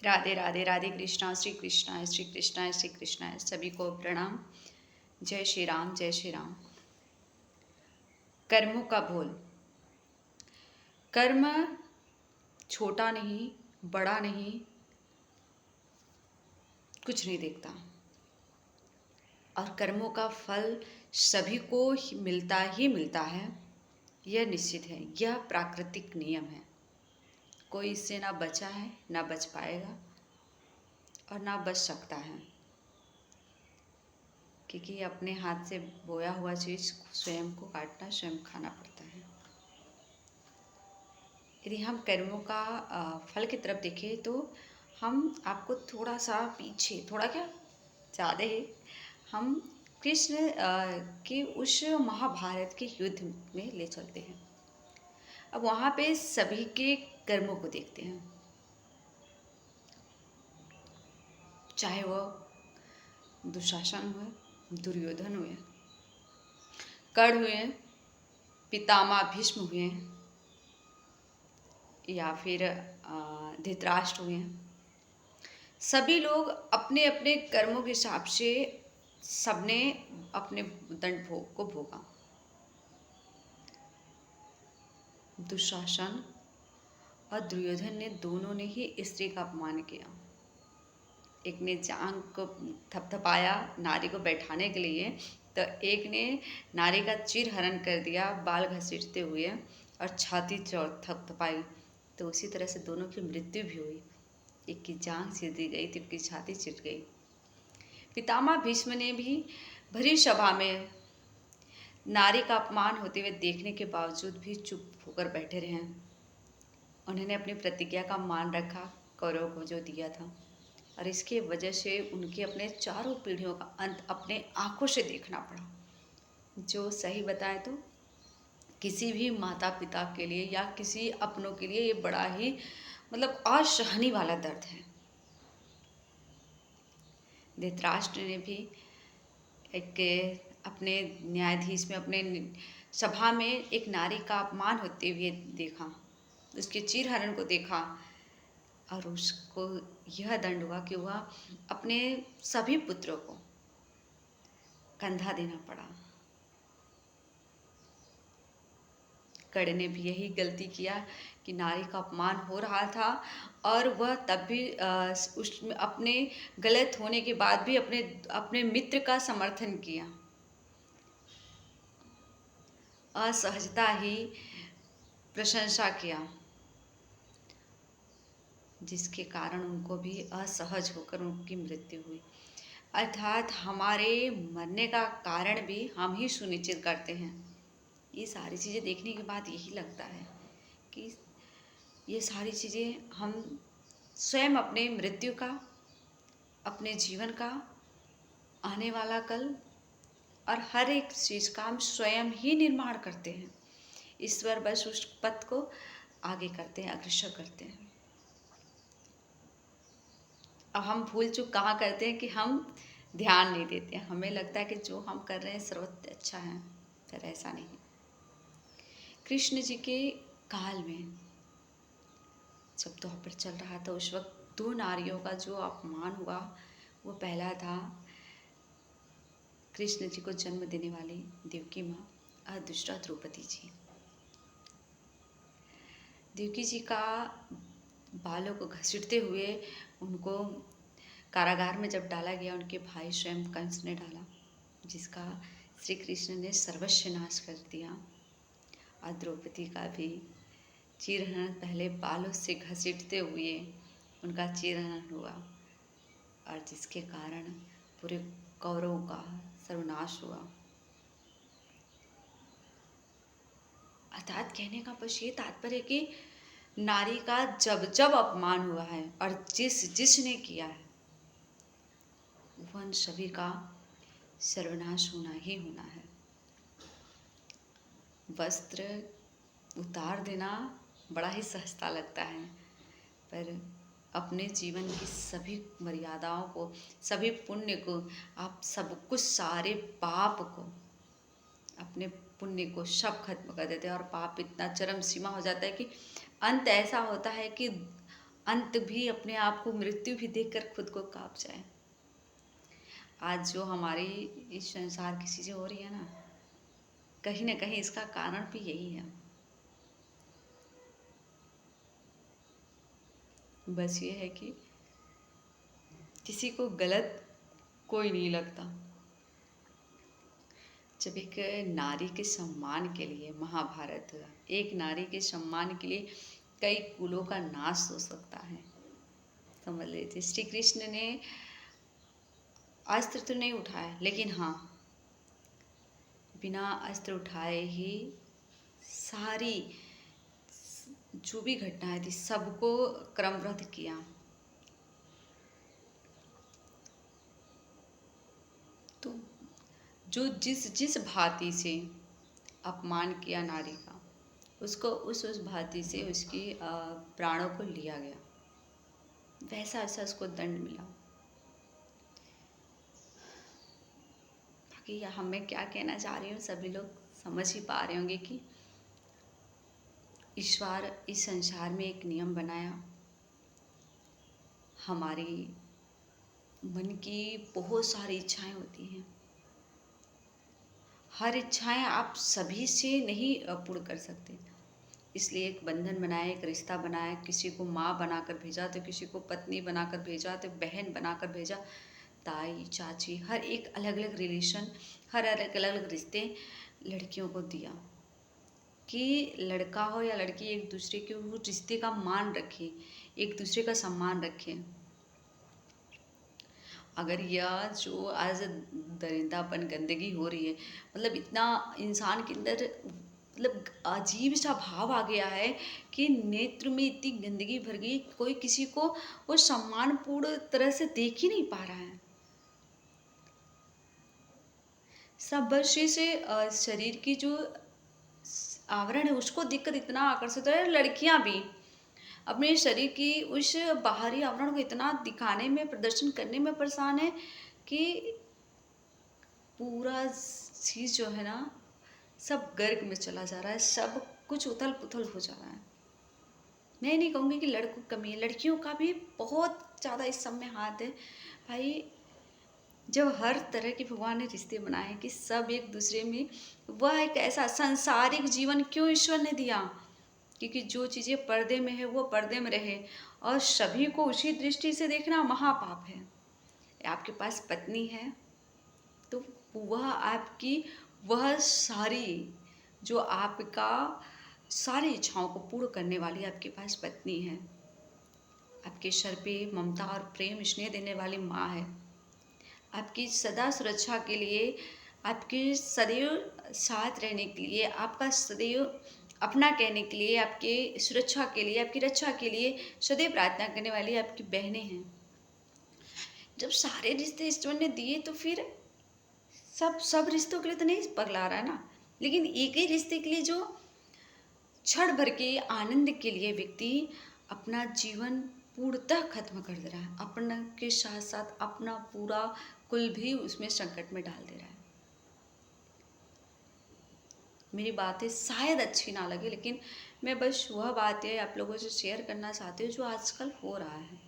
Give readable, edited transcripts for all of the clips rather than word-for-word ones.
राधे राधे। राधे कृष्णा श्री कृष्णा श्री कृष्णा श्री कृष्णा। सभी को प्रणाम। जय श्री राम जय श्री राम। कर्मों का बोल। कर्म छोटा नहीं, बड़ा नहीं, कुछ नहीं देखता, और कर्मों का फल सभी को मिलता ही मिलता है। यह निश्चित है, यह प्राकृतिक नियम है। कोई इससे ना बचा है, ना बच पाएगा और ना बच सकता है, क्योंकि अपने हाथ से बोया हुआ चीज़ स्वयं को काटना, स्वयं खाना पड़ता है। यदि हम कर्मों का फल की तरफ देखें तो हम आपको थोड़ा सा पीछे, थोड़ा क्या ज़्यादा ही, हम कृष्ण के उस महाभारत के युद्ध में ले चलते हैं। अब वहाँ पे सभी के कर्मों को देखते हैं, चाहे वह दुशासन हुए, दुर्योधन हुए, कर्ण हुए, पितामह भीष्म हुए, या फिर धृतराष्ट्र हुए। सभी लोग अपने अपने कर्मों के हिसाब से सबने अपने दंड भोग को भोगा। दुशासन और दुर्योधन ने दोनों ने ही स्त्री का अपमान किया। एक ने जांग को थपथपाया नारी को बैठाने के लिए, तो एक ने नारी का चीर हरण कर दिया बाल घसीटते हुए और छाती थपथपाई। तो उसी तरह से दोनों की मृत्यु भी हुई। एक की जांघ चीर दी गई, तो एक की छाती चिट गई। पितामह भीष्म ने भी भरी सभा में नारी का अपमान होते हुए देखने के बावजूद भी चुप होकर बैठे रहे। उन्होंने अपनी प्रतिज्ञा का मान रखा, कौरवों को जो दिया था, और इसके वजह से उनके अपने चारों पीढ़ियों का अंत अपने आंखों से देखना पड़ा। जो सही बताए तो किसी भी माता पिता के लिए या किसी अपनों के लिए ये बड़ा ही असहनीय वाला दर्द है। धृतराष्ट्र ने भी एक अपने न्यायाधीश में, अपने सभा में एक नारी का अपमान होते हुए देखा, उसके चीरहरण को देखा, और उसको यह दंड हुआ कि वह अपने सभी पुत्रों को कंधा देना पड़ा। कर्ण ने भी यही गलती किया कि नारी का अपमान हो रहा था और वह तब भी उसमें अपने गलत होने के बाद भी अपने अपने मित्र का समर्थन किया। असहजता ही प्रशंसा किया, जिसके कारण उनको भी असहज होकर उनकी मृत्यु हुई। अर्थात हमारे मरने का कारण भी हम ही सुनिश्चित करते हैं। ये सारी चीज़ें देखने के बाद यही लगता है कि ये सारी चीज़ें हम स्वयं अपने मृत्यु का, अपने जीवन का, आने वाला कल और हर एक चीज़ का हम स्वयं ही निर्माण करते हैं। ईश्वर बस उस पथ को आगे करते हैं, अग्रसर करते हैं। अब हम भूल चूक कहाँ करते हैं कि हम ध्यान नहीं देते हैं। हमें लगता है कि जो हम कर रहे हैं सर्वत्र अच्छा है, पर ऐसा नहीं। कृष्ण जी के काल में जब द्वापर चल रहा था, उस वक्त दो नारियों का जो अपमान हुआ, वो पहला था कृष्ण जी को जन्म देने वाली देवकी माँ, और दूसरा द्रौपदी जी। देवकी जी का बालों को घसीटते हुए उनको कारागार में जब डाला गया, उनके भाई स्वयं कंस ने डाला, जिसका श्री कृष्ण ने सर्वस्व नाश कर दिया। और द्रौपदी का भी चीरहरण पहले बालों से घसीटते हुए उनका चीरहरण हुआ, और जिसके कारण पूरे कौरवों का सर्वनाश हुआ। अर्थात कहने का बस ये तात्पर्य कि नारी का जब जब अपमान हुआ है और जिसने किया है, वह सभी का सर्वनाश होना ही होना है। वस्त्र उतार देना बड़ा ही सस्ता लगता है, पर अपने जीवन की सभी मर्यादाओं को, सभी पुण्य को, आप सब कुछ, सारे पाप को, अपने पुण्य को सब खत्म कर देते हैं। और पाप इतना चरम सीमा हो जाता है कि अंत ऐसा होता है कि अंत भी, अपने आप को मृत्यु भी देखकर खुद को काँप जाए। आज जो हमारी इस संसार की चीज़ें हो रही है ना, कहीं न कहीं इसका कारण भी यही है। बस ये है कि किसी को गलत कोई नहीं लगता। जब एक नारी के सम्मान के लिए महाभारत हुआ, एक नारी के सम्मान के लिए कई कुलों का नाश हो सकता है। समझ लीजिए, श्री कृष्ण ने अस्त्र तो नहीं उठाया, लेकिन हाँ, बिना अस्त्र उठाए ही सारी जो भी घटनाएं थी सबको क्रमबद्ध किया। तो जो जिस जिस भांति से अपमान किया नारी का, उसको उस भांति से उसकी प्राणों को लिया गया, वैसा वैसा उसको दंड मिला। बाकी यहाँ मैं क्या कहना चाह रही हूँ, सभी लोग समझ ही पा रहे होंगे कि ईश्वर इस संसार में एक नियम बनाया। हमारी मन की बहुत सारी इच्छाएं होती हैं, हर इच्छाएं आप सभी से नहीं पूर्ण कर सकते, इसलिए एक बंधन बनाया, एक रिश्ता बनाया। किसी को माँ बनाकर भेजा, तो किसी को पत्नी बनाकर भेजा, तो बहन बनाकर भेजा, ताई चाची, हर एक अलग अलग रिलेशन, हर अलग अलग रिश्ते लड़कियों को दिया कि लड़का हो या लड़की एक दूसरे के वो रिश्ते का मान रखे, एक दूसरे का सम्मान रखें। अगर यह जो आज दरिंदापन गंदगी हो रही है, मतलब इतना इंसान के अंदर मतलब अजीब सा भाव आ गया है कि नेत्र में इतनी गंदगी भर गई, कोई किसी को वो सम्मानपूर्ण तरह से देख ही नहीं पा रहा है। सब वर्षी से शरीर की जो आवरण है उसको देखकर इतना आकर्षित है। लड़कियां भी अपने शरीर की उस बाहरी आवरण को इतना दिखाने में, प्रदर्शन करने में परेशान है कि पूरा चीज़ जो है ना सब गर्क में चला जा रहा है, सब कुछ उथल पुथल हो जा रहा है। मैं नहीं कहूँगी कि लड़कों की कमी है, लड़कियों का भी बहुत ज़्यादा इस सब में हाथ है। भाई, जब हर तरह के भगवान ने रिश्ते बनाए कि सब एक दूसरे में, वह एक ऐसा सांसारिक जीवन क्यों ईश्वर ने दिया, क्योंकि जो चीज़ें पर्दे में है वो पर्दे में रहे, और सभी को उसी दृष्टि से देखना महापाप है। आपके पास पत्नी है तो वह आपकी, वह सारी जो आपका सारी इच्छाओं को पूर्ण करने वाली आपके पास पत्नी है, आपके सर पे ममता और प्रेम स्नेह देने वाली माँ है, आपकी सदा सुरक्षा के लिए, आपके सदैव साथ रहने के लिए, आपका सदैव अपना कहने के लिए, आपके सुरक्षा के लिए, आपकी रक्षा के लिए सदैव प्रार्थना करने वाली आपकी बहनें हैं। जब सारे रिश्ते ईश्वर ने दिए तो फिर सब रिश्तों के लिए तो नहीं पगला रहा है ना, लेकिन एक ही रिश्ते के लिए जो क्षण भर के आनंद के लिए व्यक्ति अपना जीवन पूर्णतः खत्म कर दे रहा है, अपना के साथ साथ अपना पूरा कुल भी उसमें संकट में डाल दे रहा है। मेरी बातें शायद अच्छी ना लगे, लेकिन मैं बस वह बातें आप लोगों से शेयर करना चाहती हूँ जो आजकल हो रहा है।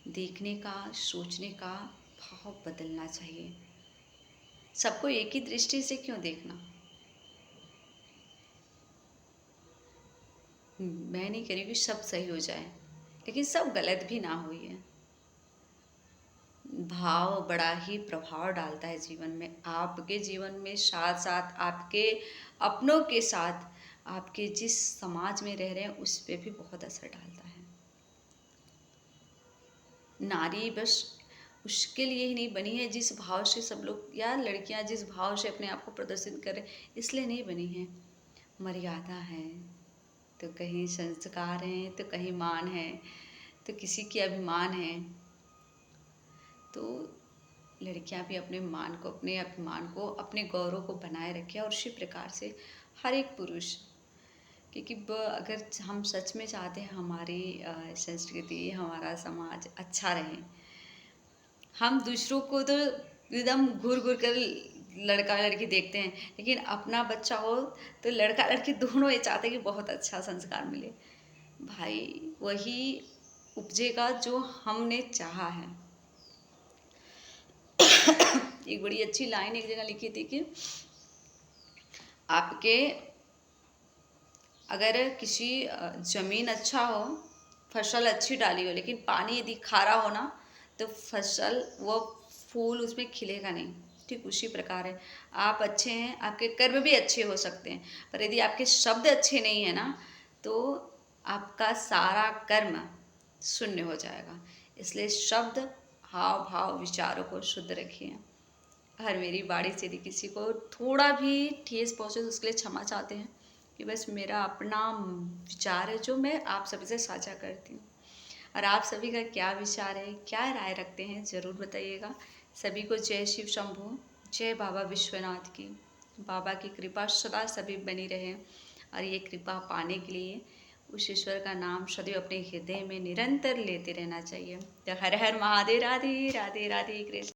देखने का, सोचने का भाव बदलना चाहिए। सबको एक ही दृष्टि से क्यों देखना। मैं नहीं कह रही कि सब सही हो जाए, लेकिन सब गलत भी ना हुई है। भाव बड़ा ही प्रभाव डालता है जीवन में, आपके जीवन में, साथ साथ आपके अपनों के साथ, आपके जिस समाज में रह रहे हैं उस पर भी बहुत असर डालता है। नारी बस उसके लिए ही नहीं बनी है जिस भाव से सब लोग, या लड़कियां जिस भाव से अपने आप को प्रदर्शित करें इसलिए नहीं बनी है। मर्यादा है तो कहीं संस्कार हैं, तो कहीं मान है, तो किसी की अभिमान है। तो लड़कियां भी अपने मान को, अपने अभिमान को, अपने गौरव को बनाए रखें, और उसी प्रकार से हर एक पुरुष, क्योंकि अगर हम सच में चाहते हैं हमारी संस्कृति, हमारा समाज अच्छा रहे, हम दूसरों को तो एकदम घूर घूर कर लड़का लड़की देखते हैं, लेकिन अपना बच्चा हो तो लड़का लड़की दोनों ये चाहते हैं कि बहुत अच्छा संस्कार मिले। भाई वही उपजेगा जो हमने चाहा है। एक बड़ी अच्छी लाइन एक जगह लिखी थी कि आपके अगर किसी ज़मीन अच्छा हो, फसल अच्छी डाली हो, लेकिन पानी यदि खारा हो ना, तो फसल वो फूल उसमें खिलेगा नहीं। ठीक उसी प्रकार है, आप अच्छे हैं, आपके कर्म भी अच्छे हो सकते हैं, पर यदि आपके शब्द अच्छे नहीं है ना, तो आपका सारा कर्म शून्य हो जाएगा। इसलिए शब्द, हाव भाव, विचारों को शुद्ध रखिए। हर मेरी बाणी से यदि किसी को थोड़ा भी ठेस पहुँचे तो उसके लिए क्षमा चाहते हैं कि बस मेरा अपना विचार है जो मैं आप सभी से साझा करती हूँ। और आप सभी का क्या विचार है, क्या राय रखते हैं, ज़रूर बताइएगा। सभी को जय शिव शंभू, जय बाबा विश्वनाथ की। बाबा की कृपा सदा सभी बनी रहे, और ये कृपा पाने के लिए उस ईश्वर का नाम सदैव अपने हृदय में निरंतर लेते रहना चाहिए। तो हर हर महादेव, राधे राधे राधे कृष्ण।